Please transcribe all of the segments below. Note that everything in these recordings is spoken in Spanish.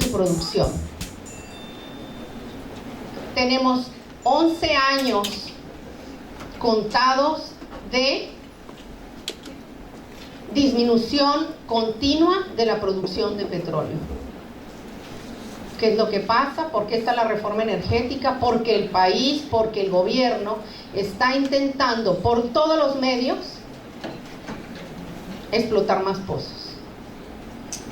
de su producción. Tenemos 11 años contados de disminución continua de la producción de petróleo. ¿Qué es lo que pasa? ¿Por qué está la reforma energética? Porque el país, porque el gobierno está intentando por todos los medios explotar más pozos.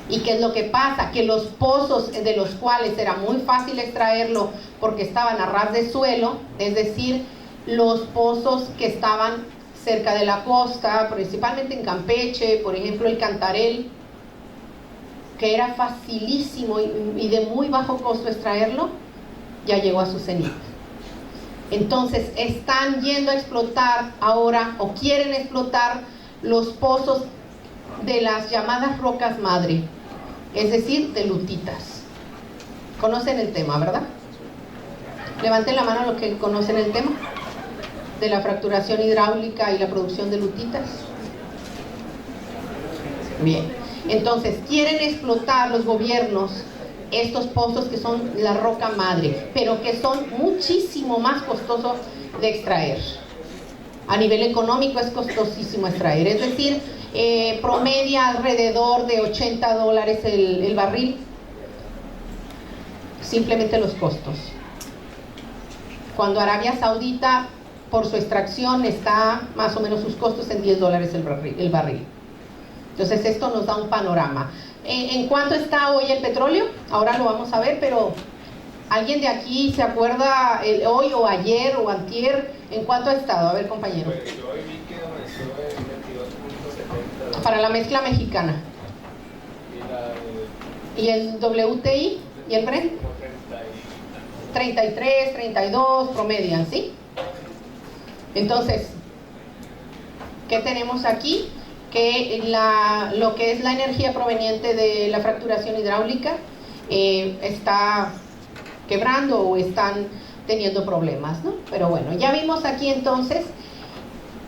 ¿Y qué es lo que pasa? Que los pozos de los cuales era muy fácil extraerlo porque estaban a ras de suelo, es decir, los pozos que estaban cerca de la costa, principalmente en Campeche, por ejemplo el Cantarell, que era facilísimo y de muy bajo costo extraerlo, ya llegó a su cenit. Entonces están yendo a explotar ahora, o quieren explotar, los pozos de las llamadas rocas madre, es decir, de lutitas. ¿Conocen el tema, verdad? Levanten la mano los que conocen el tema de la fracturación hidráulica y la producción de lutitas. Bien, entonces quieren explotar los gobiernos estos pozos que son la roca madre, pero que son muchísimo más costosos de extraer. A nivel económico es costosísimo extraer, es decir, promedia alrededor de $80 el barril, simplemente los costos. Cuando Arabia Saudita, por su extracción, está más o menos sus costos en $10 el barril. Entonces esto nos da un panorama. ¿En cuánto está hoy el petróleo? Ahora lo vamos a ver, pero ¿alguien de aquí se acuerda hoy o ayer o antier en cuánto ha estado? A ver, compañero. Pues yo hoy vi que aumentó en 22.70. Para la mezcla mexicana. ¿Y el WTI? ¿Y el Brent? 33, 32 promedian, ¿sí? Entonces, ¿qué tenemos aquí? Que lo que es la energía proveniente de la fracturación hidráulica está quebrando o están teniendo problemas, ¿no? Pero bueno, ya vimos aquí entonces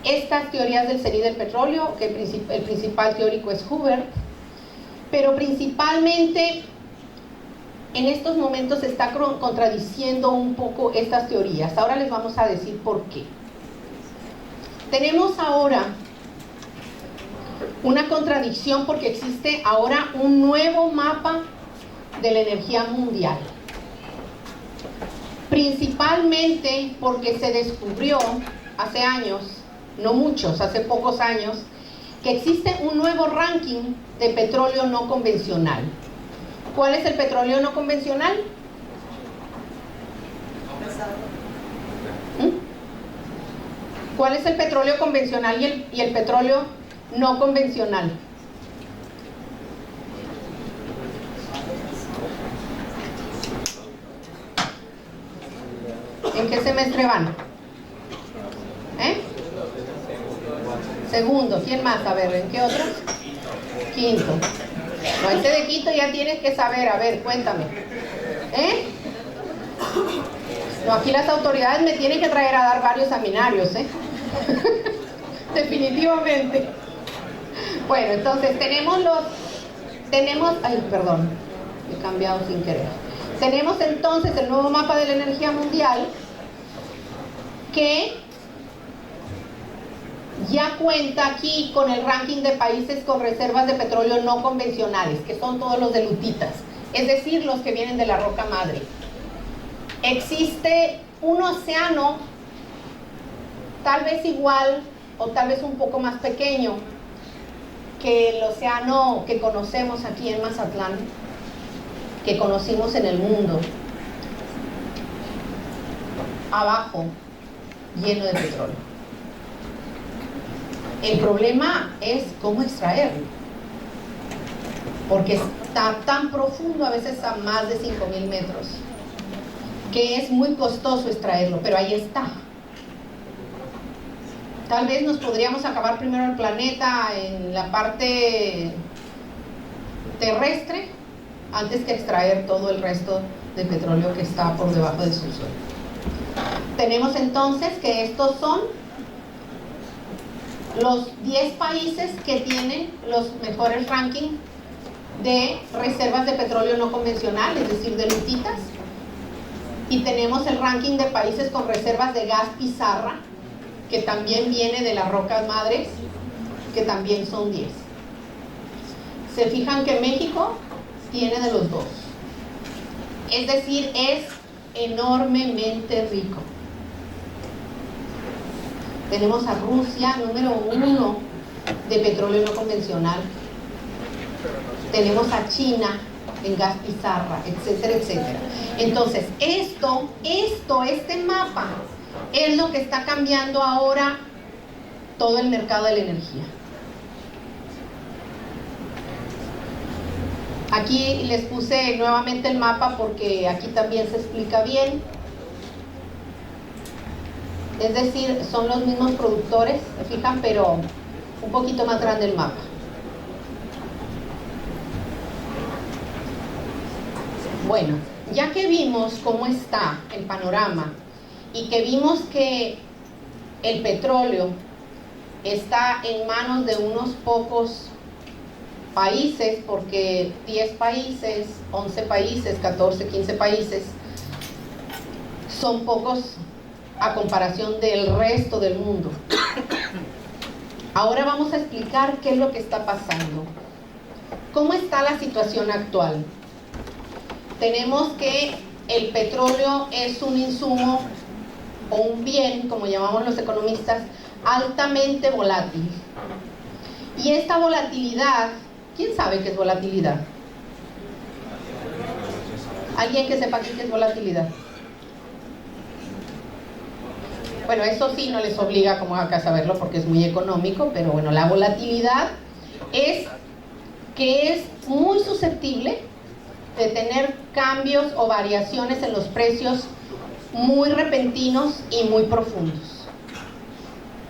estas teorías del cenit del petróleo, que el principal teórico es Hubbert, pero principalmente en estos momentos se está contradiciendo un poco estas teorías. Ahora les vamos a decir por qué. Tenemos ahora una contradicción porque existe ahora un nuevo mapa de la energía mundial. Principalmente porque se descubrió hace años, no muchos, hace pocos años, que existe un nuevo ranking de petróleo no convencional. ¿Cuál es el petróleo no convencional? ¿Cuál es el petróleo convencional y el petróleo no convencional? ¿En qué semestre van? Segundo. ¿Quién más? A ver, ¿en qué otro? Quinto. No, este de quinto ya tienes que saber. A ver, cuéntame. No, aquí las autoridades me tienen que traer a dar varios seminarios, definitivamente. Bueno, entonces ay, perdón, he cambiado sin querer. Tenemos entonces el nuevo mapa de la energía mundial que ya cuenta aquí con el ranking de países con reservas de petróleo no convencionales, que son todos los de lutitas, es decir, los que vienen de la roca madre. Existe un océano tal vez igual o tal vez un poco más pequeño que el océano que conocemos aquí en Mazatlán, que conocimos en el mundo, abajo, lleno de petróleo. El problema es cómo extraerlo, porque está tan profundo, a veces a más de 5.000 metros, que es muy costoso extraerlo, pero ahí está. Tal vez nos podríamos acabar primero el planeta en la parte terrestre antes que extraer todo el resto de petróleo que está por debajo del subsuelo. Tenemos entonces que estos son los 10 países que tienen los mejores rankings de reservas de petróleo no convencional, es decir, de lutitas. Y tenemos el ranking de países con reservas de gas pizarra, que también viene de las rocas madres, que también son 10. Se fijan que México tiene de los dos. Es decir, es enormemente rico. Tenemos a Rusia, número 1 de petróleo no convencional. Tenemos a China en gas pizarra, etcétera, etcétera. Entonces, este mapa es lo que está cambiando ahora todo el mercado de la energía. Aquí les puse nuevamente el mapa porque aquí también se explica bien. Es decir, son los mismos productores, ¿se fijan? Pero un poquito más grande el mapa. Bueno, ya que vimos cómo está el panorama y que vimos que el petróleo está en manos de unos pocos países, porque 10 países, 11 países, 14, 15 países son pocos a comparación del resto del mundo. Ahora vamos a explicar qué es lo que está pasando. ¿Cómo está la situación actual? Tenemos que el petróleo es un insumo o un bien, como llamamos los economistas, altamente volátil. Y esta volatilidad, ¿quién sabe qué es volatilidad? ¿Alguien que sepa qué es volatilidad? Bueno, eso sí no les obliga como acá a saberlo porque es muy económico, pero bueno, la volatilidad es que es muy susceptible de tener cambios o variaciones en los precios muy repentinos y muy profundos.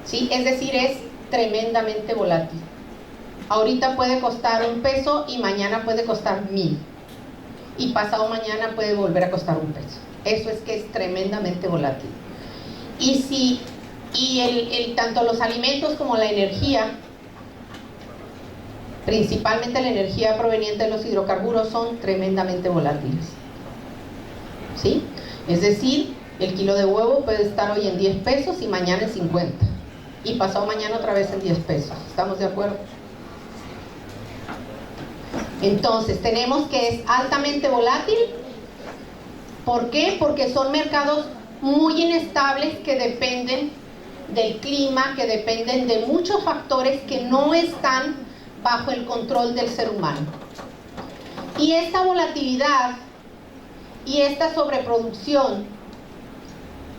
¿Sí? Es decir, es tremendamente volátil. Ahorita puede costar $1 y mañana puede costar 1000. Y pasado mañana puede volver a costar $1. Eso es que es tremendamente volátil. Y tanto los alimentos como la energía, principalmente la energía proveniente de los hidrocarburos, son tremendamente volátiles. ¿Sí? Es decir, el kilo de huevo puede estar hoy en $10 y mañana en 50. Y pasado mañana otra vez en $10. ¿Estamos de acuerdo? Entonces, tenemos que es altamente volátil. ¿Por qué? Porque son mercados muy inestables que dependen del clima, que dependen de muchos factores que no están bajo el control del ser humano. Y esta volatilidad y esta sobreproducción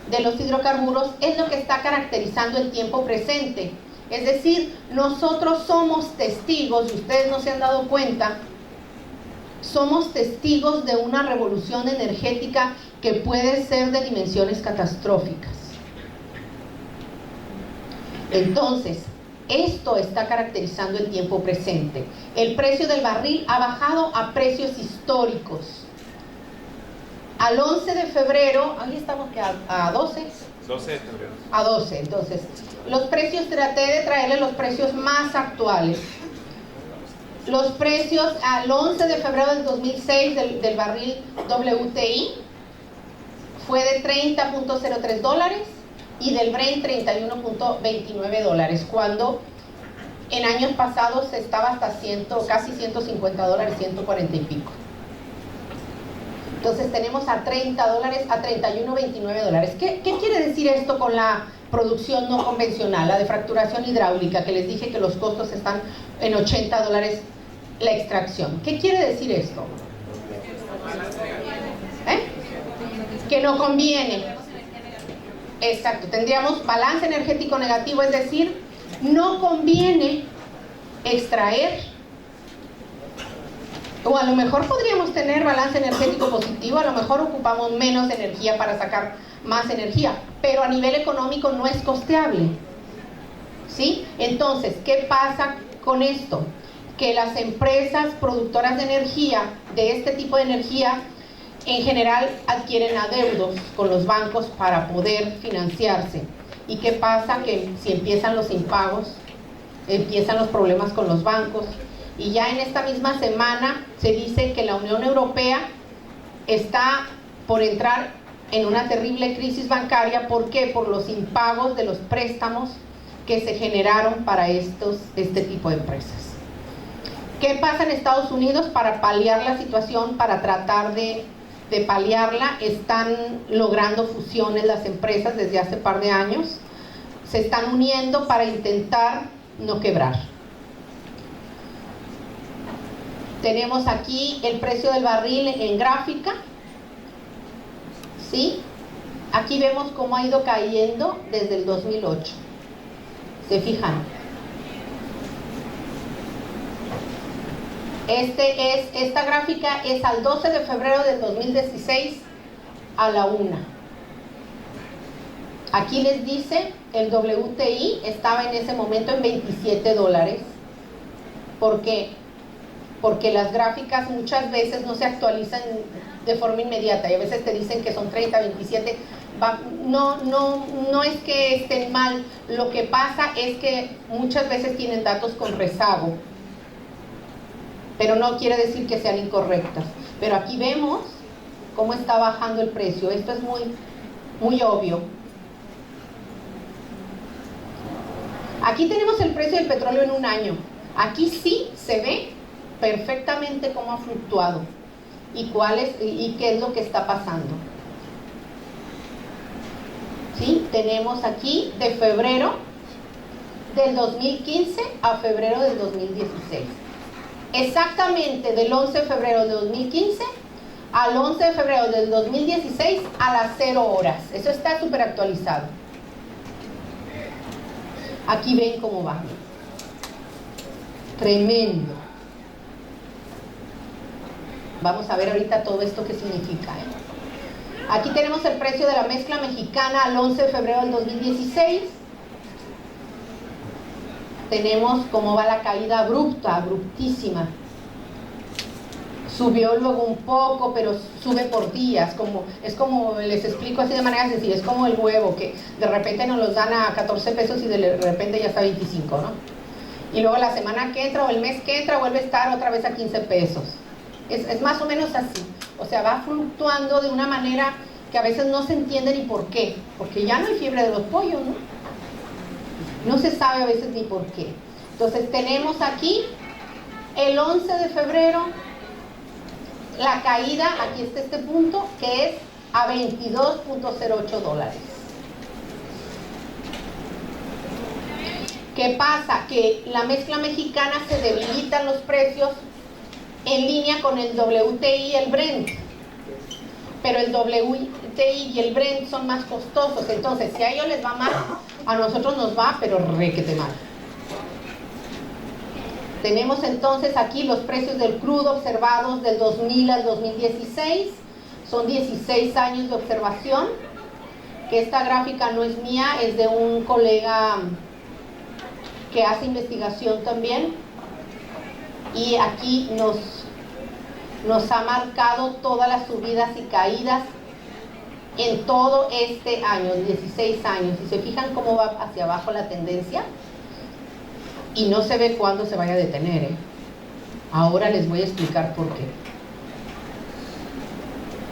de los hidrocarburos es lo que está caracterizando el tiempo presente. Es decir, nosotros somos testigos, y ustedes no se han dado cuenta, somos testigos de una revolución energética que puede ser de dimensiones catastróficas. Entonces, esto está caracterizando el tiempo presente. El precio del barril ha bajado a precios históricos. Al 11 de febrero, ahí estamos que a 12. 12 de febrero. A 12, entonces, los precios, traté de traerle los precios más actuales. Los precios al 11 de febrero del 2006 del barril WTI fue de $30.03 y del Brent $31.29, cuando en años pasados estaba hasta casi $150, 140 y pico. Entonces tenemos a $30 a $31.29. ¿Qué quiere decir esto con la producción no convencional, la de fracturación hidráulica, que les dije que los costos están en $80 la extracción? ¿Qué quiere decir esto? Que no conviene. Exacto, tendríamos balance energético negativo, es decir, no conviene extraer, o a lo mejor podríamos tener balance energético positivo, a lo mejor ocupamos menos energía para sacar más energía, pero a nivel económico no es costeable. ¿Sí? Entonces, ¿qué pasa con esto? Que las empresas productoras de energía, de este tipo de energía, en general adquieren adeudos con los bancos para poder financiarse. ¿Y qué pasa? Que si empiezan los impagos, empiezan los problemas con los bancos, Y ya en esta misma semana se dice que la Unión Europea está por entrar en una terrible crisis bancaria. ¿Por qué? Por los impagos de los préstamos que se generaron para este tipo de empresas. ¿Qué pasa en Estados Unidos para paliar la situación? Para tratar de paliarla, están logrando fusiones las empresas desde hace par de años. Se están uniendo para intentar no quebrar. Tenemos aquí el precio del barril en gráfica, ¿sí? Aquí vemos cómo ha ido cayendo desde el 2008. ¿Se fijan? Esta gráfica es al 12 de febrero del 2016 a la 1. Aquí les dice el WTI estaba en ese momento en $27. ¿Por qué? Porque las gráficas muchas veces no se actualizan de forma inmediata y a veces te dicen que son 30, 27. No es que estén mal, lo que pasa es que muchas veces tienen datos con rezago, pero no quiere decir que sean incorrectas. Pero aquí vemos cómo está bajando el precio. Esto es muy obvio. Aquí tenemos el precio del petróleo en un año. Aquí sí se ve perfectamente cómo ha fluctuado y qué es lo que está pasando. ¿Sí? Tenemos aquí de febrero del 2015 a febrero del 2016. Exactamente del 11 de febrero del 2015 al 11 de febrero del 2016 a las 0 horas. Eso está súper actualizado. Aquí ven cómo va. Tremendo. Vamos a ver ahorita todo esto qué significa, Aquí tenemos el precio de la mezcla mexicana al 11 de febrero del 2016. Tenemos cómo va la caída abrupta, abruptísima. Subió luego un poco, pero sube por días. Es como les explico así de manera sencilla, es como el huevo, que de repente nos los dan a 14 pesos y de repente ya está a 25, ¿no? Y luego la semana que entra o el mes que entra vuelve a estar otra vez a 15 pesos. Es más o menos así. O sea, va fluctuando de una manera que a veces no se entiende ni por qué. Porque ya no hay fiebre de los pollos, ¿no? No se sabe a veces ni por qué. Entonces tenemos aquí el 11 de febrero la caída, aquí está este punto, que es a $22.08. ¿Qué pasa? Que la mezcla mexicana se debilitan los precios en línea con el WTI y el Brent, pero el WTI y el Brent son más costosos. Entonces si a ellos les va mal, a nosotros nos va pero requete mal. Tenemos entonces aquí los precios del crudo observados del 2000 al 2016, son 16 años de observación, que esta gráfica no es mía, es de un colega que hace investigación también, y aquí nos ha marcado todas las subidas y caídas en todo este año, 16 años. Si se fijan cómo va hacia abajo la tendencia, y no se ve cuándo se vaya a detener, Ahora les voy a explicar por qué.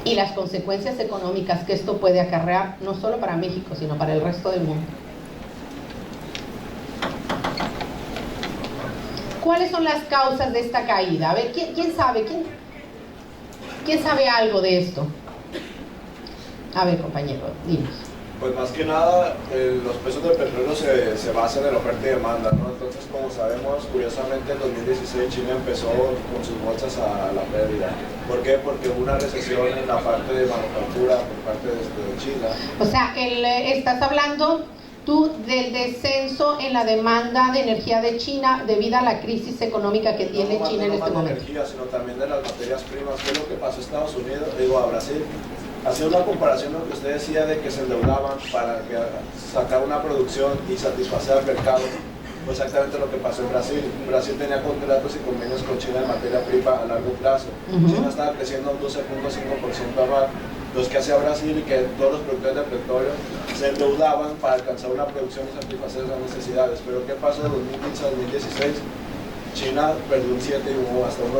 Y las consecuencias económicas que esto puede acarrear, no solo para México, sino para el resto del mundo. ¿Cuáles son las causas de esta caída? A ver, ¿quién sabe? ¿Quién sabe algo de esto? A ver, compañero, dinos. Pues más que nada, los precios del petróleo se basan en la oferta y demanda, ¿no? Entonces, como sabemos, curiosamente en 2016 China empezó con sus bolsas a la pérdida. ¿Por qué? Porque hubo una recesión en la parte de manufactura por parte de China. O sea, estás hablando tú del descenso en la demanda de energía de China debido a la crisis económica que tiene China en este momento. No de energía, sino también de las materias primas. ¿Qué es lo que pasó a Estados Unidos? A Brasil. Hacer una comparación con lo que usted decía de que se endeudaban para sacar una producción y satisfacer al mercado, fue exactamente lo que pasó en Brasil. Brasil tenía contratos y convenios con China en materia prima a largo plazo. China estaba creciendo un 12.5% anual. Los que hacía Brasil y que todos los productores de petróleo se endeudaban para alcanzar una producción y satisfacer esas necesidades. Pero ¿qué pasó de 2015 a 2016? China perdió un 7 y hasta un 8%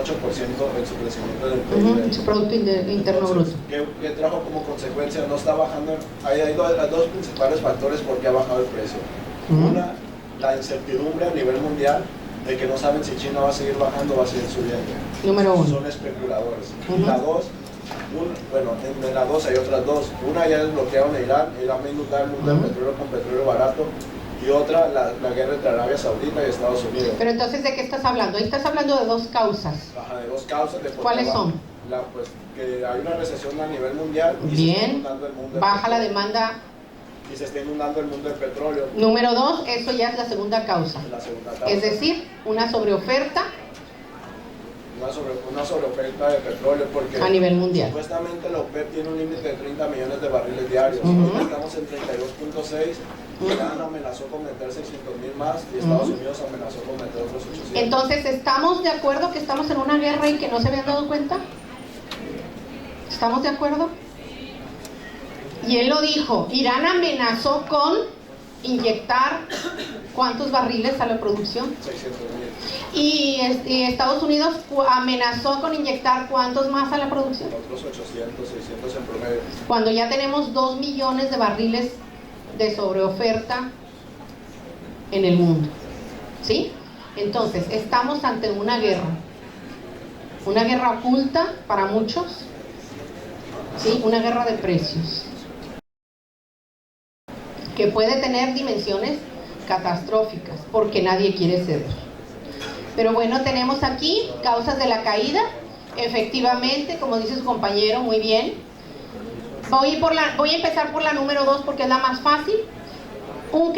en su crecimiento del PIB. Su Producto Interno Bruto. ¿Qué trajo como consecuencia? No está bajando. Hay dos principales factores por qué ha bajado el precio. Una, la incertidumbre a nivel mundial de que no saben si China va a seguir bajando o va a seguir subiendo. Número uno. Son especuladores. La dos, en la dos hay otras dos. Una ya desbloquearon a Irán va a inundar el mundo del petróleo con petróleo barato. Y otra, la guerra entre Arabia Saudita y Estados Unidos. Pero entonces, ¿de qué estás hablando? Ahí estás hablando de dos causas. Ajá, de dos causas. De ¿Cuáles son? Pues que hay una recesión a nivel mundial. Y bien, se está inundando el mundo baja la demanda. Y se está inundando el mundo del petróleo. Número dos, eso ya es la segunda causa. La segunda causa. Es decir, una sobreoferta. Una sobreoferta de petróleo porque a nivel mundial. Supuestamente la OPEP tiene un límite de 30 millones de barriles diarios. Estamos en 32.6. Irán amenazó con meter 600,000 más y Estados Unidos amenazó con meter otros 800. Entonces, ¿estamos de acuerdo que estamos en una guerra y que no se habían dado cuenta? ¿Estamos de acuerdo? Y él lo dijo, Irán amenazó con inyectar ¿cuántos barriles a la producción? 600,000. Y Estados Unidos amenazó con inyectar ¿cuántos más a la producción? Otros 800, 600 en promedio. Cuando ya tenemos 2 millones de barriles de sobreoferta en el mundo, ¿sí? Entonces, estamos ante una guerra oculta para muchos, ¿sí? Una guerra de precios que puede tener dimensiones catastróficas porque nadie quiere ceder. Pero bueno, tenemos aquí causas de la caída. Efectivamente, como dice su compañero, muy bien. Voy a empezar por la número 2 porque es la más fácil. Un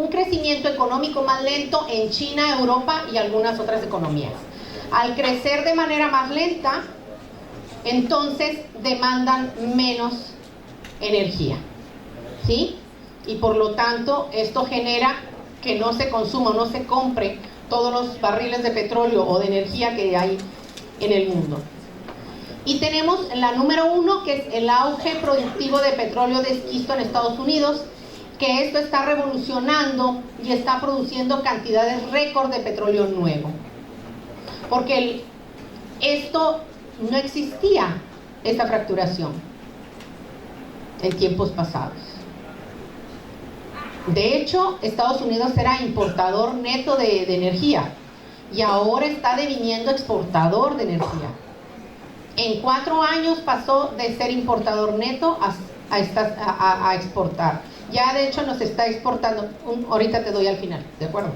crecimiento económico más lento en China, Europa y algunas otras economías. Al crecer de manera más lenta, entonces demandan menos energía, ¿sí? Y por lo tanto esto genera que no se consuma, no se compre todos los barriles de petróleo o de energía que hay en el mundo. Y tenemos la número 1, que es el auge productivo de petróleo de esquisto en Estados Unidos, que esto está revolucionando y está produciendo cantidades récord de petróleo nuevo. Porque esto no existía, esta fracturación, en tiempos pasados. De hecho, Estados Unidos era importador neto de energía y ahora está deviniendo exportador de energía. En 4 años pasó de ser importador neto a exportar. Ya de hecho nos está exportando, ahorita te doy al final, ¿de acuerdo?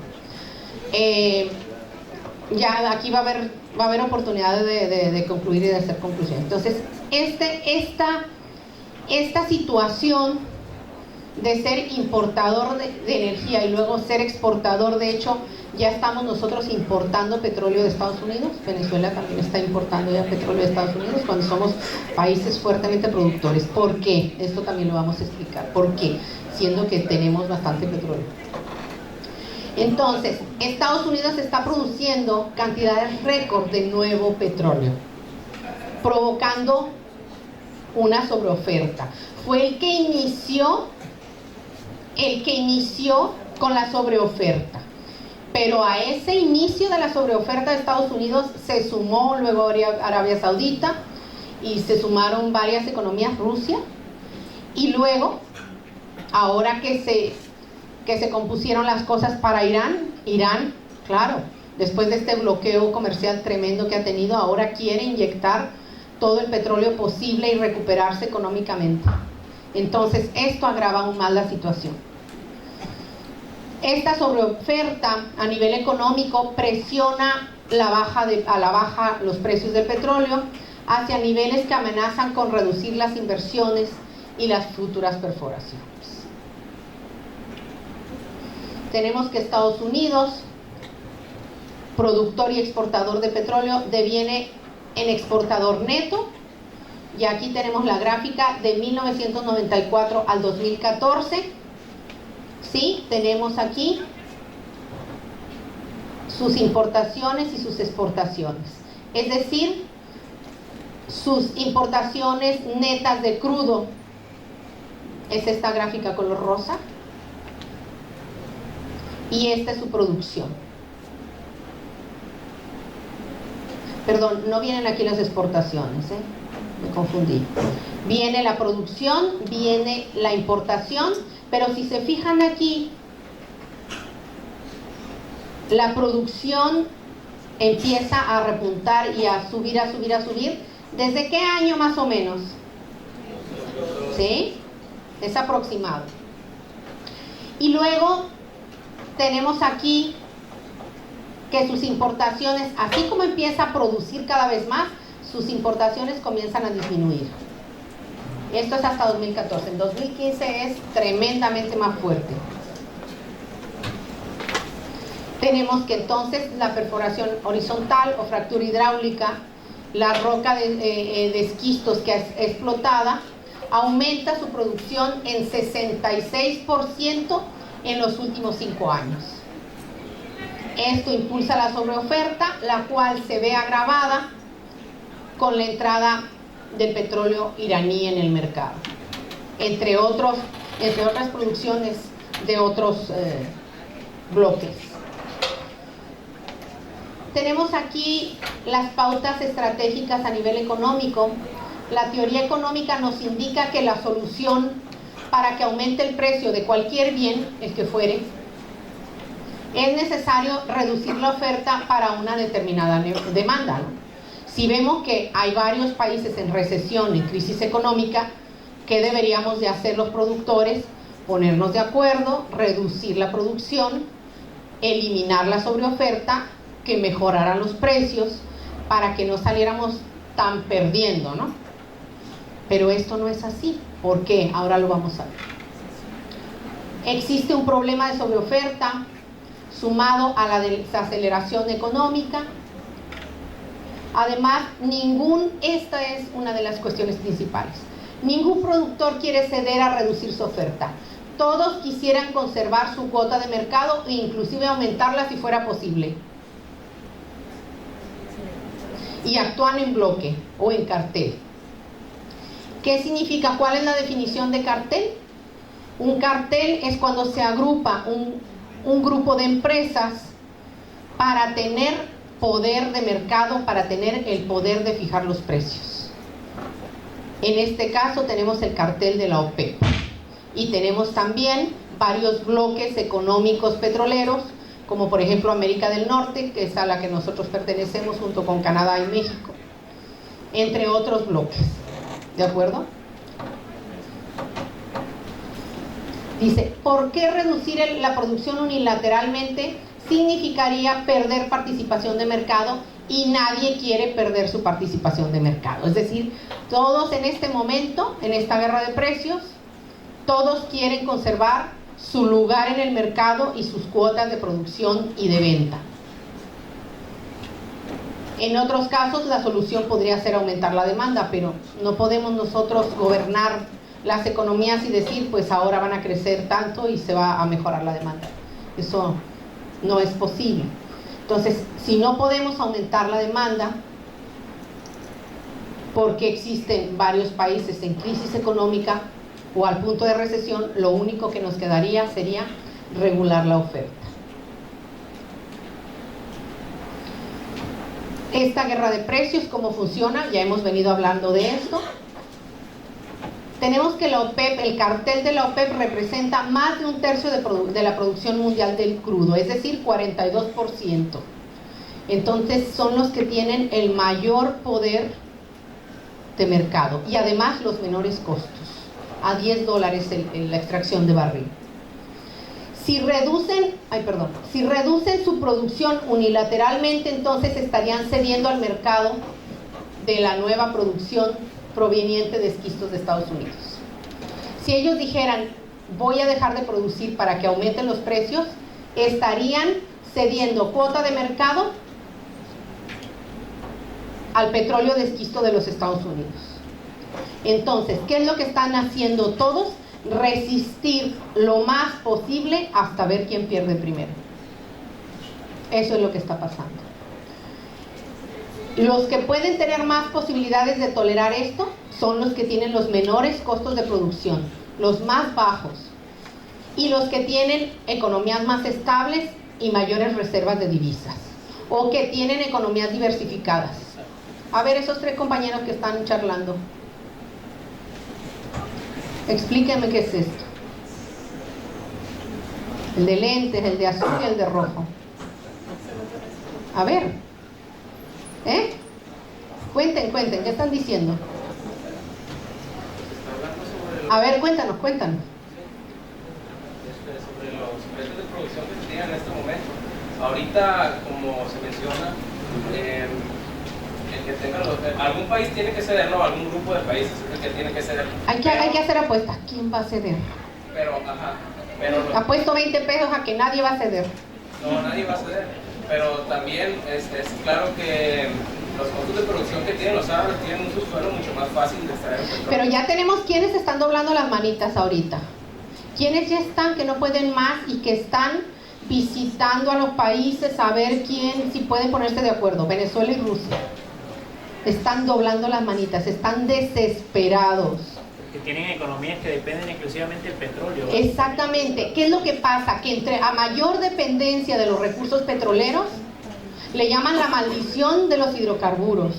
Ya aquí va a haber oportunidades de concluir y de hacer conclusión. Entonces, esta situación de ser importador de energía y luego ser exportador, de hecho ya estamos nosotros importando petróleo de Estados Unidos. Venezuela también está importando ya petróleo de Estados Unidos cuando somos países fuertemente productores. ¿Por qué? Esto también lo vamos a explicar. ¿Por qué? Siendo que tenemos bastante petróleo. Entonces, Estados Unidos está produciendo cantidades récord de nuevo petróleo, provocando una sobreoferta. Fue el que inició con la sobreoferta. Pero a ese inicio de la sobreoferta de Estados Unidos se sumó luego Arabia Saudita y se sumaron varias economías, Rusia, y luego, ahora que se compusieron las cosas para Irán, claro, después de este bloqueo comercial tremendo que ha tenido, ahora quiere inyectar todo el petróleo posible y recuperarse económicamente. Entonces, esto agrava aún más la situación. Esta sobreoferta a nivel económico presiona a la baja los precios del petróleo hacia niveles que amenazan con reducir las inversiones y las futuras perforaciones. Tenemos que Estados Unidos, productor y exportador de petróleo, deviene en exportador neto. Y aquí tenemos la gráfica de 1994 al 2014. Sí, tenemos aquí sus importaciones y sus exportaciones. Es decir, sus importaciones netas de crudo. Es esta gráfica color rosa. Y esta es su producción. Perdón, no vienen aquí las exportaciones, me confundí. Viene la producción, viene la importación, pero si se fijan aquí, la producción empieza a repuntar y a subir, a subir, a subir. ¿Desde qué año más o menos? ¿Sí? Es aproximado. Y luego tenemos aquí que sus importaciones, así como empieza a producir cada vez más, sus importaciones comienzan a disminuir. Esto es hasta 2014. En 2015 es tremendamente más fuerte. Tenemos que entonces la perforación horizontal o fractura hidráulica, la roca de esquistos que es explotada, aumenta su producción en 66% en los últimos 5 años. Esto impulsa la sobreoferta, la cual se ve agravada con la entrada del petróleo iraní en el mercado, entre otras producciones de otros bloques. Tenemos aquí las pautas estratégicas a nivel económico. La teoría económica nos indica que la solución para que aumente el precio de cualquier bien, el que fuere, es necesario reducir la oferta para una determinada demanda, ¿no? Si vemos que hay varios países en recesión, en crisis económica, ¿qué deberíamos de hacer los productores? Ponernos de acuerdo, reducir la producción, eliminar la sobreoferta, que mejorara los precios para que no saliéramos tan perdiendo, ¿no? Pero esto no es así. ¿Por qué? Ahora lo vamos a ver. Existe un problema de sobreoferta sumado a la desaceleración económica. Además, esta es una de las cuestiones principales. Ningún productor quiere ceder a reducir su oferta. Todos quisieran conservar su cuota de mercado e inclusive aumentarla si fuera posible. Y actúan en bloque o en cartel. ¿Qué significa? ¿Cuál es la definición de cartel? Un cartel es cuando se agrupa un grupo de empresas para tener poder de mercado, para tener el poder de fijar los precios. En este caso tenemos el cartel de la OPEP y tenemos también varios bloques económicos petroleros, como por ejemplo América del Norte, que es a la que nosotros pertenecemos junto con Canadá y México, entre otros bloques. ¿De acuerdo? Dice, ¿por qué reducir la producción unilateralmente significaría perder participación de mercado? Y nadie quiere perder su participación de mercado. Es decir, todos en este momento, en esta guerra de precios, todos quieren conservar su lugar en el mercado y sus cuotas de producción y de venta. En otros casos la solución podría ser aumentar la demanda, pero no podemos nosotros gobernar las economías y decir pues ahora van a crecer tanto y se va a mejorar la demanda. Eso no es posible. Entonces, si no podemos aumentar la demanda porque existen varios países en crisis económica o al punto de recesión, lo único que nos quedaría sería regular la oferta. Esta guerra de precios, ¿cómo funciona? Ya hemos venido hablando de esto. Tenemos que la OPEP, el cartel de la OPEP representa más de un tercio de la producción mundial del crudo, es decir, 42%. Entonces son los que tienen el mayor poder de mercado y además los menores costos, a $10 la extracción de barril. Si reducen su producción unilateralmente, entonces estarían cediendo al mercado de la nueva producción proveniente de esquistos de Estados Unidos. Si ellos dijeran, voy a dejar de producir para que aumenten los precios, estarían cediendo cuota de mercado al petróleo de esquisto de los Estados Unidos. Entonces, ¿qué es lo que están haciendo todos? Resistir lo más posible hasta ver quién pierde primero. Eso es lo que está pasando. Los que pueden tener más posibilidades de tolerar esto son los que tienen los menores costos de producción, los más bajos, y los que tienen economías más estables y mayores reservas de divisas, o que tienen economías diversificadas. A ver, esos tres compañeros que están charlando, explíquenme qué es esto. El de lentes, el de azul y el de rojo. A ver, cuenten, ¿qué están diciendo? A ver, cuéntanos. Sobre los precios de producción que se tienen en este momento. Ahorita, como se menciona, el que tenga algún país tiene que ceder, ¿no? Algún grupo de países es el que tiene que ceder. Hay que hacer apuestas. ¿Quién va a ceder? Pero apuesto 20 pesos a que nadie va a ceder. No, nadie va a ceder. Pero también es claro que los costos de producción que tienen los árabes tienen un subsuelo mucho más fácil de extraer el petróleo. Pero ya tenemos quienes están doblando las manitas ahorita. Quienes ya están que no pueden más y que están visitando a los países a ver si pueden ponerse de acuerdo. Venezuela y Rusia. Están doblando las manitas, están desesperados. Que tienen economías que dependen exclusivamente del petróleo. Exactamente. ¿Qué es lo que pasa? Que a mayor dependencia de los recursos petroleros, le llaman la maldición de los hidrocarburos.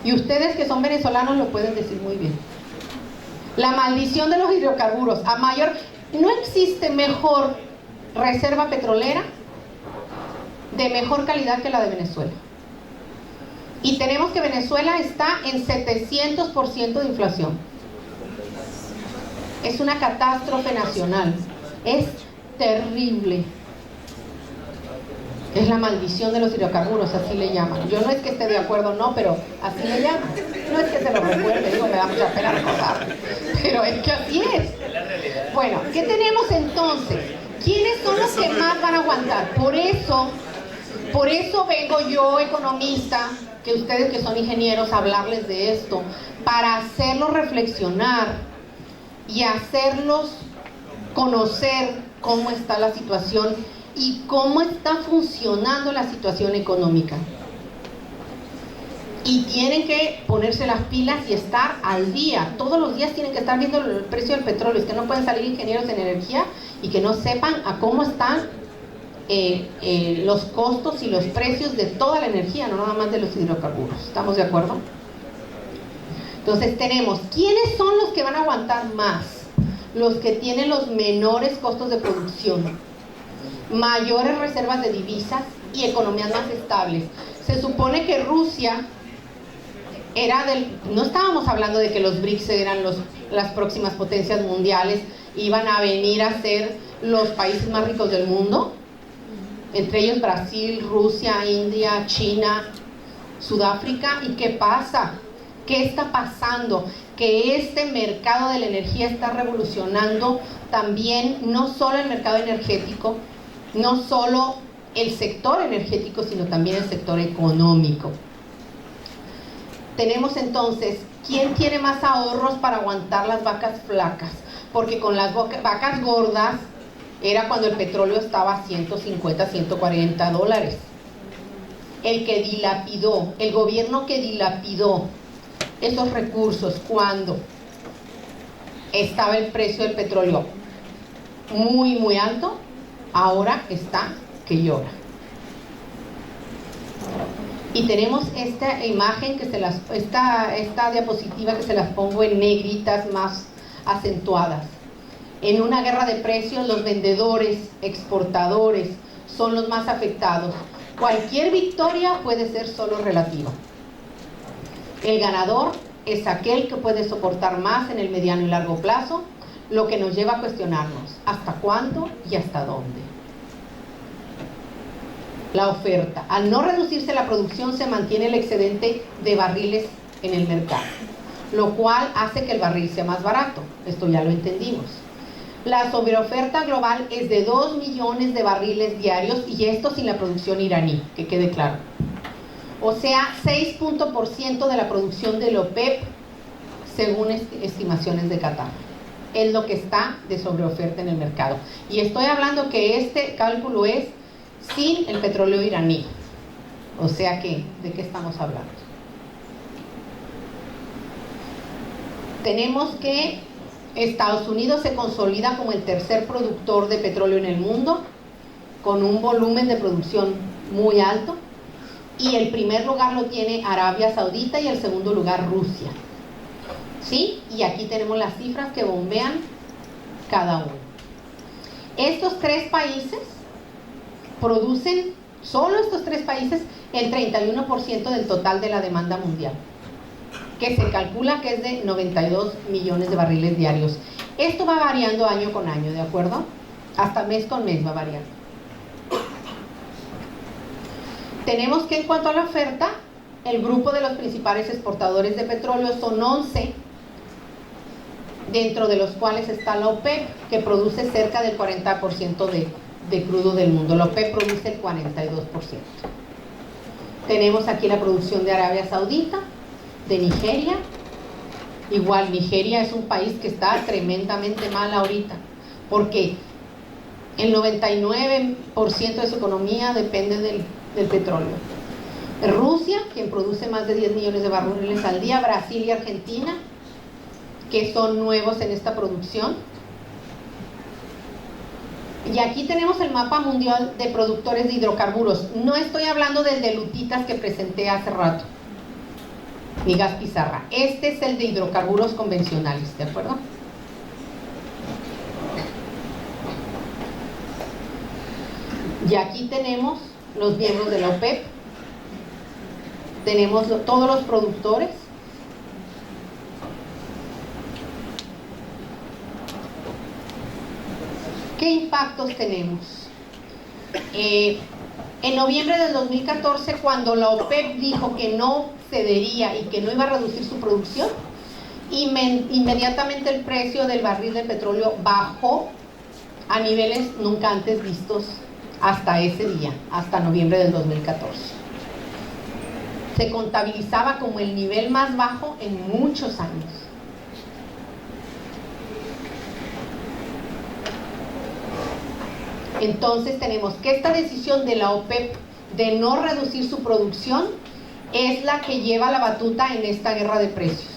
Y ustedes que son venezolanos lo pueden decir muy bien. La maldición de los hidrocarburos. No existe mejor reserva petrolera de mejor calidad que la de Venezuela. Y tenemos que Venezuela está en 700% de inflación. Es una catástrofe nacional. Es terrible. Es la maldición de los hidrocarburos, así le llaman. Yo no es que esté de acuerdo, no, pero así le llaman. No es que se lo recuerde, digo, me da mucha pena recordar. Pero es que así es. Bueno, ¿qué tenemos entonces? ¿Quiénes son los que más van a aguantar? Por eso vengo yo, economista, que ustedes que son ingenieros, a hablarles de esto, para hacerlos reflexionar y hacerlos conocer cómo está la situación y cómo está funcionando la situación económica. Y tienen que ponerse las pilas y estar al día. Todos los días tienen que estar viendo el precio del petróleo. Es que no pueden salir ingenieros en energía y que no sepan a cómo están los costos y los precios de toda la energía, no nada más de los hidrocarburos. ¿Estamos de acuerdo? Entonces tenemos, ¿quiénes son los que van a aguantar más? Los que tienen los menores costos de producción, mayores reservas de divisas y economías más estables. Se supone que Rusia no estábamos hablando de que los BRICS eran las próximas potencias mundiales, iban a venir a ser los países más ricos del mundo, entre ellos Brasil, Rusia, India, China, Sudáfrica. ¿Y qué pasa? ¿Qué está pasando? Que este mercado de la energía está revolucionando también, no solo el mercado energético, no solo el sector energético, sino también el sector económico. Tenemos entonces, ¿quién tiene más ahorros para aguantar las vacas flacas? Porque con las vacas gordas era cuando el petróleo estaba a 150, 140 dólares. El gobierno que dilapidó esos recursos cuando estaba el precio del petróleo muy, muy alto, ahora está que llora. Y tenemos esta imagen, esta diapositiva que se las pongo en negritas más acentuadas. En una guerra de precios, los vendedores, exportadores son los más afectados. Cualquier victoria puede ser solo relativa. El ganador es aquel que puede soportar más en el mediano y largo plazo, lo que nos lleva a cuestionarnos ¿hasta cuándo y hasta dónde? La oferta. Al no reducirse la producción, se mantiene el excedente de barriles en el mercado, lo cual hace que el barril sea más barato. Esto ya lo entendimos. La sobreoferta global es de 2 millones de barriles diarios, y esto sin la producción iraní, que quede claro. O sea, 6% de la producción del OPEP, según estimaciones de Qatar. Es lo que está de sobreoferta en el mercado. Y estoy hablando que este cálculo es sin el petróleo iraní. O sea que, ¿de qué estamos hablando? Tenemos que Estados Unidos se consolida como el tercer productor de petróleo en el mundo, con un volumen de producción muy alto. y el primer lugar lo tiene Arabia Saudita y el segundo lugar Rusia. ¿Sí? Y aquí tenemos las cifras que bombean cada uno. Estos tres países producen, solo estos tres países, el 31% del total de la demanda mundial, que se calcula que es de 92 millones de barriles diarios. Esto va variando año con año, ¿de acuerdo? Hasta mes con mes va variando. Tenemos que en cuanto a la oferta, el grupo de los principales exportadores de petróleo son 11, dentro de los cuales está la OPEP, que produce cerca del 40% de crudo del mundo. La OPEP produce el 42%. Tenemos aquí la producción de Arabia Saudita, de Nigeria. Igual Nigeria es un país que está tremendamente mal ahorita, porque el 99% de su economía depende del petróleo. Rusia, quien produce más de 10 millones de barriles al día. Brasil y Argentina, que son nuevos en esta producción. Y aquí tenemos el mapa mundial de productores de hidrocarburos. No estoy hablando del de lutitas que presenté hace rato, ni gas pizarra. Este es el de hidrocarburos convencionales, ¿de acuerdo? Y aquí tenemos los miembros de la OPEP. Tenemos todos los productores. ¿Qué impactos tenemos? En noviembre del 2014, cuando la OPEP dijo que no cedería y que no iba a reducir su producción, inmediatamente el precio del barril de petróleo bajó a niveles nunca antes vistos hasta ese día, hasta noviembre del 2014. Se contabilizaba como el nivel más bajo en muchos años. Entonces tenemos que esta decisión de la OPEP de no reducir su producción es la que lleva la batuta en esta guerra de precios.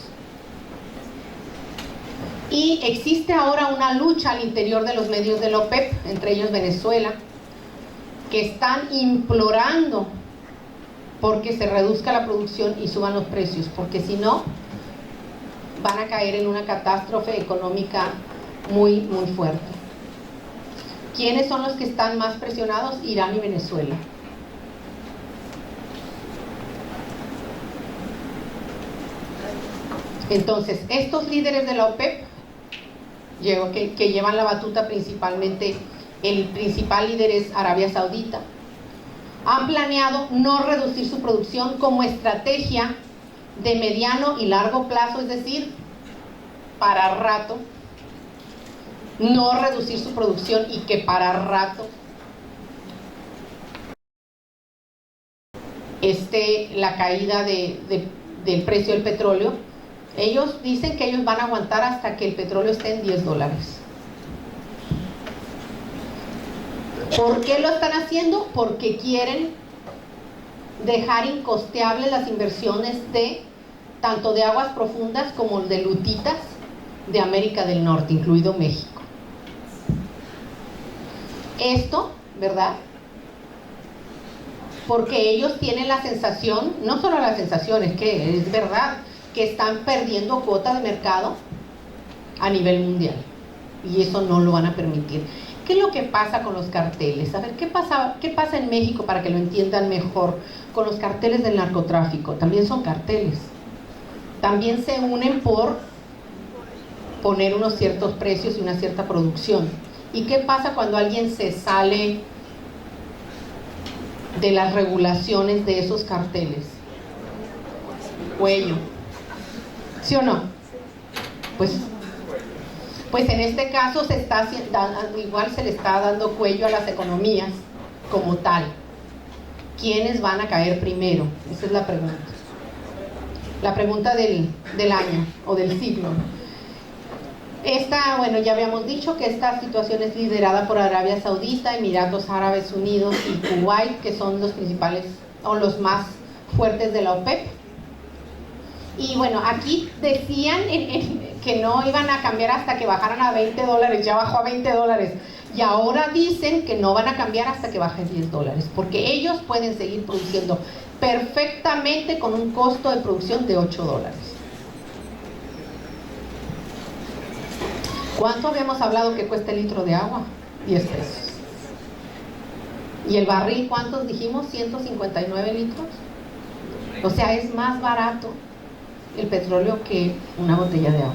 Y existe ahora una lucha al interior de los medios de la OPEP, entre ellos Venezuela, que están implorando porque se reduzca la producción y suban los precios, porque si no van a caer en una catástrofe económica muy, muy fuerte. ¿Quiénes son los que están más presionados? Irán y Venezuela. Entonces, estos líderes de la OPEP, que llevan la batuta principalmente, el principal líder es Arabia Saudita, han planeado no reducir su producción como estrategia de mediano y largo plazo, es decir, para rato, no reducir su producción y que para rato la caída del precio del petróleo. Ellos dicen que ellos van a aguantar hasta que el petróleo esté en $10. ¿Por qué lo están haciendo? Porque quieren dejar incosteables las inversiones tanto de aguas profundas como de lutitas de América del Norte, incluido México. Esto, ¿verdad? Porque ellos tienen la sensación, no solo la sensación, es que es verdad, que están perdiendo cuota de mercado a nivel mundial, y eso no lo van a permitir. ¿Qué es lo que pasa con los carteles? A ver, ¿qué pasa en México para que lo entiendan mejor con los carteles del narcotráfico? También son carteles. También se unen por poner unos ciertos precios y una cierta producción. ¿Y qué pasa cuando alguien se sale de las regulaciones de esos carteles? Cuello. ¿Sí o no? Pues en este caso igual se le está dando cuello a las economías como tal. ¿Quiénes van a caer primero? Esa es la pregunta. La pregunta del año o del siglo. Bueno, ya habíamos dicho que esta situación es liderada por Arabia Saudita, Emiratos Árabes Unidos y Kuwait, que son los principales o los más fuertes de la OPEP. Y bueno, aquí decían que no iban a cambiar hasta que bajaran a $20, ya bajó a $20, y ahora dicen que no van a cambiar hasta que baje $10, porque ellos pueden seguir produciendo perfectamente con un costo de producción de $8. ¿Cuánto habíamos hablado que cuesta el litro de agua? 10 pesos. ¿Y el barril cuántos dijimos? 159 litros. O sea, es más barato el petróleo que una botella de agua.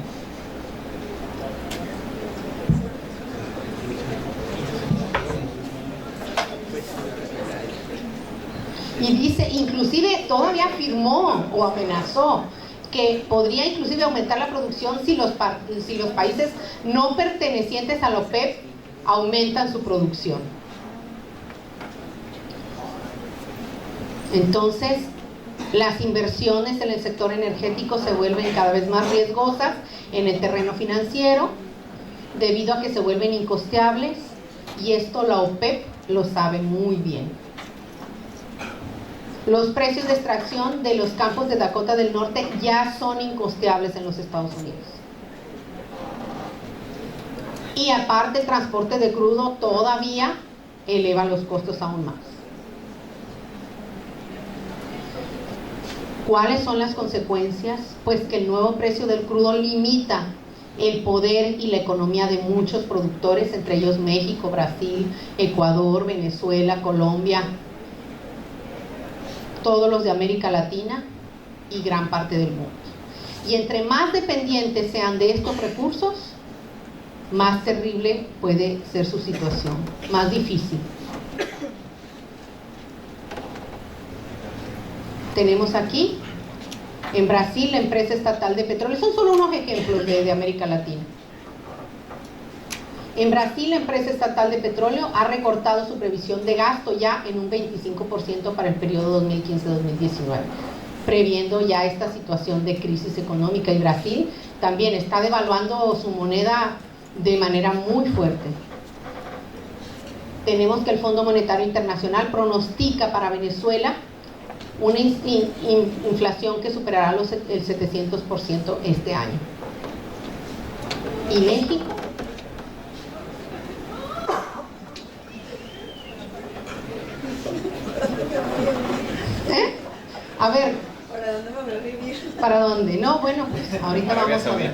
Y dice, inclusive todavía afirmó o amenazó que podría inclusive aumentar la producción si los países no pertenecientes a la OPEP aumentan su producción. Entonces, las inversiones en el sector energético se vuelven cada vez más riesgosas en el terreno financiero, debido a que se vuelven incosteables, y esto la OPEP lo sabe muy bien. Los precios de extracción de los campos de Dakota del Norte ya son incosteables en los Estados Unidos. Y aparte, el transporte de crudo todavía eleva los costos aún más. ¿Cuáles son las consecuencias? Pues que el nuevo precio del crudo limita el poder y la economía de muchos productores, entre ellos México, Brasil, Ecuador, Venezuela, Colombia, todos los de América Latina y gran parte del mundo. Y entre más dependientes sean de estos recursos, más terrible puede ser su situación, más difícil. Tenemos aquí, en Brasil, la empresa estatal de petróleo. Son solo unos ejemplos de América Latina. En Brasil, la empresa estatal de petróleo ha recortado su previsión de gasto ya en un 25% para el periodo 2015-2019, previendo ya esta situación de crisis económica. Y Brasil también está devaluando su moneda de manera muy fuerte. Tenemos que el Fondo Monetario Internacional pronostica para Venezuela una inflación que superará el 700% este año. ¿Y México? A ver, ¿para dónde me voy a vivir? ¿para dónde? No, bueno, pues ahorita vamos a ver.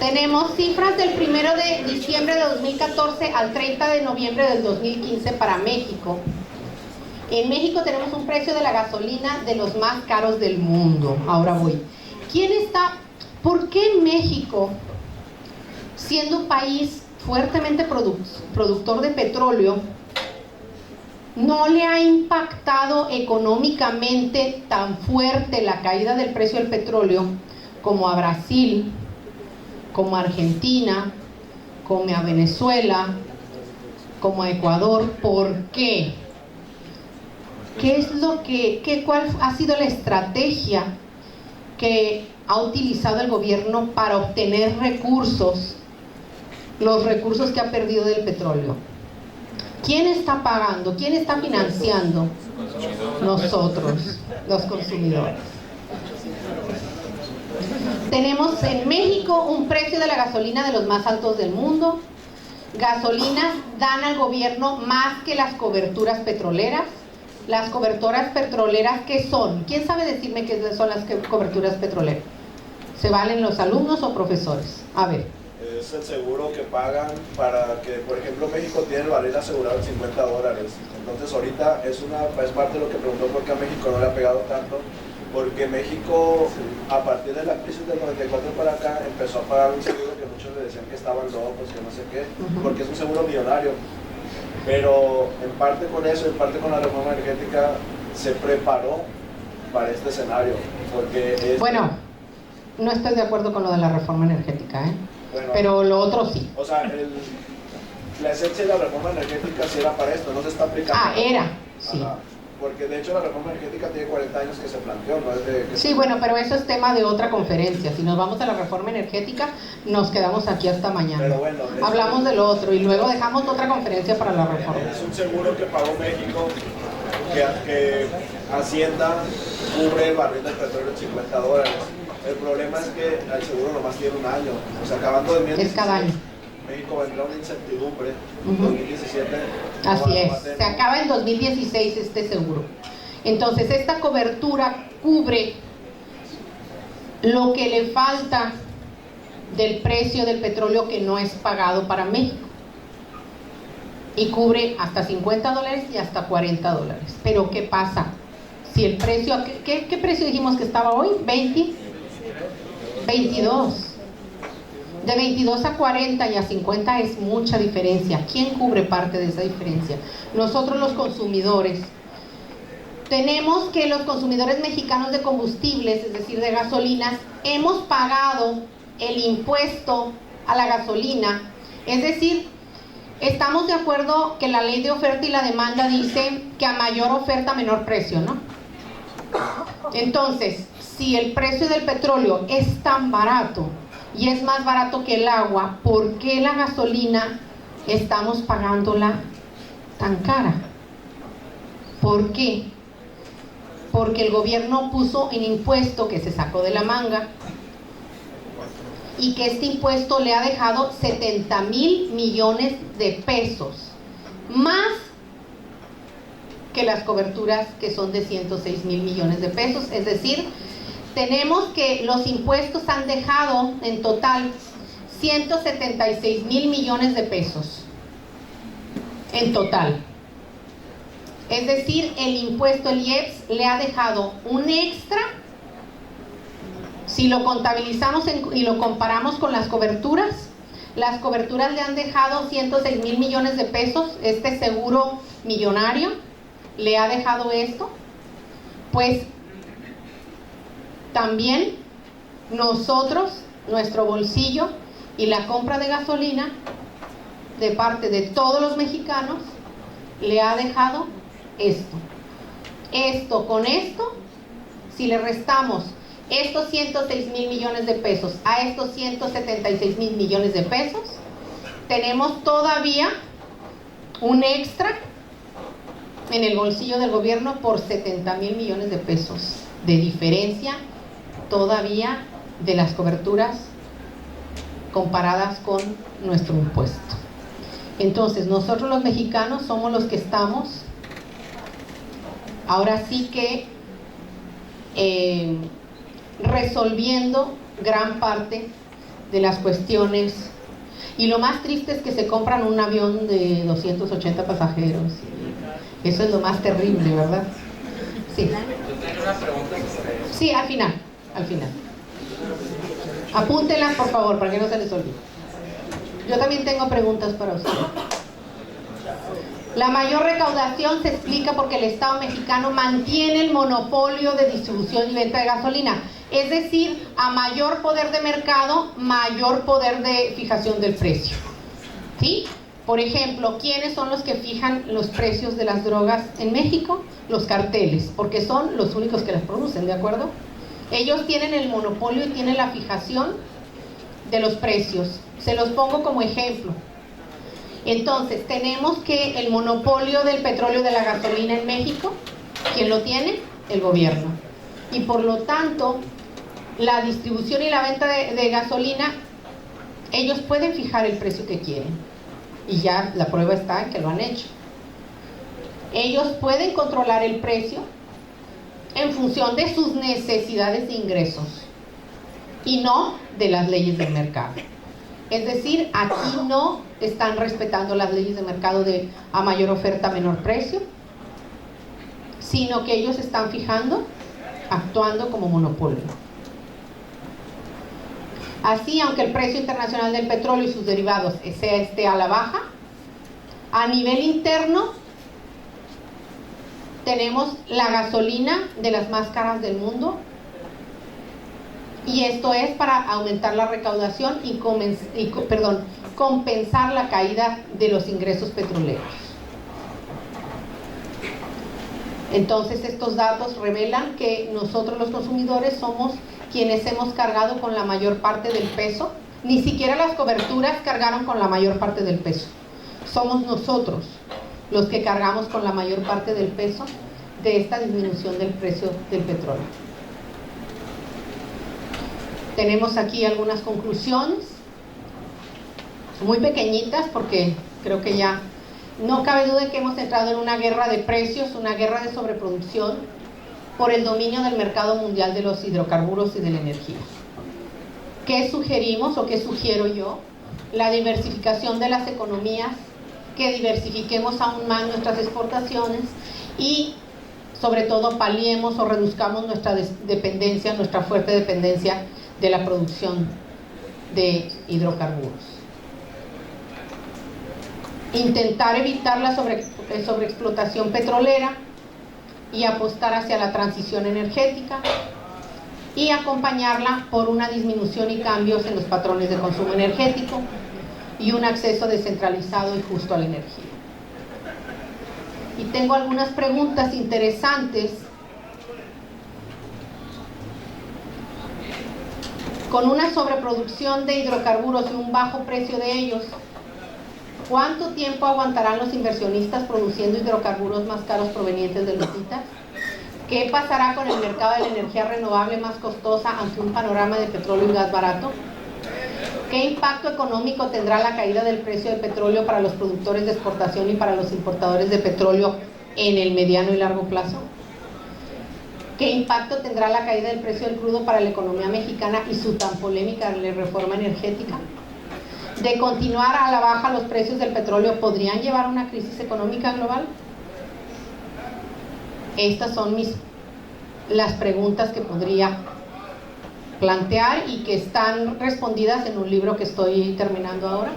Tenemos cifras del 1 de diciembre de 2014 al 30 de noviembre del 2015 para México. En México tenemos un precio de la gasolina de los más caros del mundo. Ahora voy. ¿Por qué México, siendo un país fuertemente productor de petróleo, no le ha impactado económicamente tan fuerte la caída del precio del petróleo como a Brasil, como a Argentina, como a Venezuela, como a Ecuador? ¿Por qué? ¿Cuál ha sido la estrategia que ha utilizado el gobierno para obtener recursos, los recursos que ha perdido del petróleo? ¿Quién está pagando? ¿Quién está financiando? Nosotros, los consumidores. Tenemos en México un precio de la gasolina de los más altos del mundo. Gasolinas dan al gobierno más que las coberturas petroleras. Las coberturas petroleras, ¿qué son? ¿Quién sabe decirme qué son las coberturas petroleras? ¿Se valen los alumnos o profesores? A ver. Es el seguro que pagan para que, por ejemplo, México tiene el barril asegurado en $50. Entonces ahorita es parte de lo que preguntó por qué a México no le ha pegado tanto, porque México, a partir de la crisis del 94 para acá, empezó a pagar un seguro que muchos le decían que estaban locos, que no sé qué, porque es un seguro millonario. Pero en parte con eso, en parte con la reforma energética, se preparó para este escenario. Bueno, no estoy de acuerdo con lo de la reforma energética, Bueno, pero lo otro sí. O sea, la esencia de la reforma energética sí era para esto, no se está aplicando. Era, sí. Ajá. Porque de hecho la reforma energética tiene 40 años que se planteó, ¿no? Sí, bueno, pero eso es tema de otra conferencia. Si nos vamos a la reforma energética, nos quedamos aquí hasta mañana. Pero bueno, hablamos de lo otro y luego dejamos otra conferencia para la reforma. Es un seguro que pagó México, que Hacienda cubre el barril del petróleo en $50. El problema es que el seguro nomás tiene un año, o sea, acabando de 2016. Es cada año. México vendrá una incertidumbre. Ujú. 2017. Así es, se acaba en 2016 este seguro. Entonces esta cobertura cubre lo que le falta del precio del petróleo que no es pagado para México, y cubre hasta $50 y hasta $40. Pero ¿qué pasa? Si el precio, ¿qué precio dijimos que estaba hoy? 22. De 22 a 40 y a 50 es mucha diferencia. ¿Quién cubre parte de esa diferencia? Nosotros, los consumidores. Tenemos que los consumidores mexicanos de combustibles, es decir, de gasolinas, hemos pagado el impuesto a la gasolina. Es decir, estamos de acuerdo que la ley de oferta y la demanda dice que a mayor oferta, menor precio, ¿no? Entonces, si el precio del petróleo es tan barato y es más barato que el agua, ¿por qué la gasolina estamos pagándola tan cara? ¿Por qué? Porque el gobierno puso un impuesto que se sacó de la manga, y que este impuesto le ha dejado 70,000 millones de pesos, más que las coberturas, que son de 106,000 millones de pesos. Es decir, tenemos que los impuestos han dejado en total 176,000 millones de pesos en total. Es decir, el impuesto, el IEPS, le ha dejado un extra. Si lo contabilizamos y lo comparamos con las coberturas le han dejado 106,000 millones de pesos. Este seguro millonario le ha dejado esto. Pues también nosotros, nuestro bolsillo y la compra de gasolina de parte de todos los mexicanos le ha dejado esto. Con esto, si le restamos estos 106,000 millones de pesos a estos 176,000 millones de pesos, tenemos todavía un extra en el bolsillo del gobierno por 70,000 millones de pesos de diferencia todavía de las coberturas comparadas con nuestro impuesto. Entonces, nosotros los mexicanos somos los que estamos ahora sí que resolviendo gran parte de las cuestiones, y lo más triste es que se compran un avión de 280 pasajeros. Eso es lo más terrible, ¿verdad? Sí. Yo tengo una pregunta sobre eso. Sí, al final. Apúntenlas, por favor, para que no se les olvide. Yo también tengo preguntas para ustedes. La mayor recaudación se explica porque el Estado mexicano mantiene el monopolio de distribución y venta de gasolina. Es decir, a mayor poder de mercado, mayor poder de fijación del precio. ¿Sí? Por ejemplo, ¿quiénes son los que fijan los precios de las drogas en México? Los carteles, porque son los únicos que las producen, ¿de acuerdo? Ellos tienen el monopolio y tienen la fijación de los precios. Se los pongo como ejemplo. Entonces, tenemos que el monopolio del petróleo, de la gasolina en México, ¿quién lo tiene? El gobierno. Y por lo tanto, la distribución y la venta de gasolina, ellos pueden fijar el precio que quieren. Y ya la prueba está en que lo han hecho. Ellos pueden controlar el precio en función de sus necesidades de ingresos y no de las leyes del mercado. Es decir, aquí no están respetando las leyes de mercado de a mayor oferta, menor precio, sino que ellos están fijando, actuando como monopolio. Así, aunque el precio internacional del petróleo y sus derivados esté a la baja, a nivel interno tenemos la gasolina de las más caras del mundo, y esto es para aumentar la recaudación y compensar la caída de los ingresos petroleros. Entonces, estos datos revelan que nosotros los consumidores somos quienes hemos cargado con la mayor parte del peso. Ni siquiera las coberturas cargaron con la mayor parte del peso. Somos nosotros los que cargamos con la mayor parte del peso de esta disminución del precio del petróleo. Tenemos aquí algunas conclusiones. muy pequeñitas, porque creo que ya no cabe duda de que hemos entrado en una guerra de precios, una guerra de sobreproducción por el dominio del mercado mundial de los hidrocarburos y de la energía. ¿Qué sugerimos o qué sugiero yo? La diversificación de las economías, que diversifiquemos aún más nuestras exportaciones y sobre todo paliemos o reduzcamos nuestra dependencia, nuestra fuerte dependencia de la producción de hidrocarburos. Intentar evitar la sobreexplotación petrolera y apostar hacia la transición energética y acompañarla por una disminución y cambios en los patrones de consumo energético y un acceso descentralizado y justo a la energía. Y tengo algunas preguntas interesantes. Con una sobreproducción de hidrocarburos y un bajo precio de ellos, ¿cuánto tiempo aguantarán los inversionistas produciendo hidrocarburos más caros provenientes de los ITAs? ¿Qué pasará con el mercado de la energía renovable más costosa ante un panorama de petróleo y gas barato? ¿Qué impacto económico tendrá la caída del precio del petróleo para los productores de exportación y para los importadores de petróleo en el mediano y largo plazo? ¿Qué impacto tendrá la caída del precio del crudo para la economía mexicana y su tan polémica reforma energética? De continuar a la baja los precios del petróleo, ¿podrían llevar a una crisis económica global? Estas son las preguntas que podría plantear y que están respondidas en un libro que estoy terminando ahora.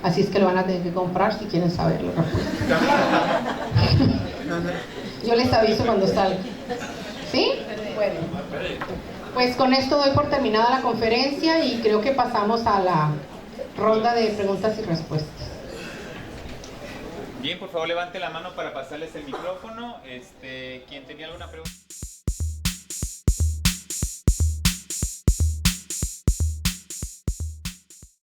Así es que lo van a tener que comprar si quieren saber la respuesta. Yo les aviso cuando salga. ¿Sí? Bueno. Pues con esto doy por terminada la conferencia y creo que pasamos a la ronda de preguntas y respuestas. Bien, por favor levante la mano para pasarles el micrófono. ¿Quién tenía alguna pregunta?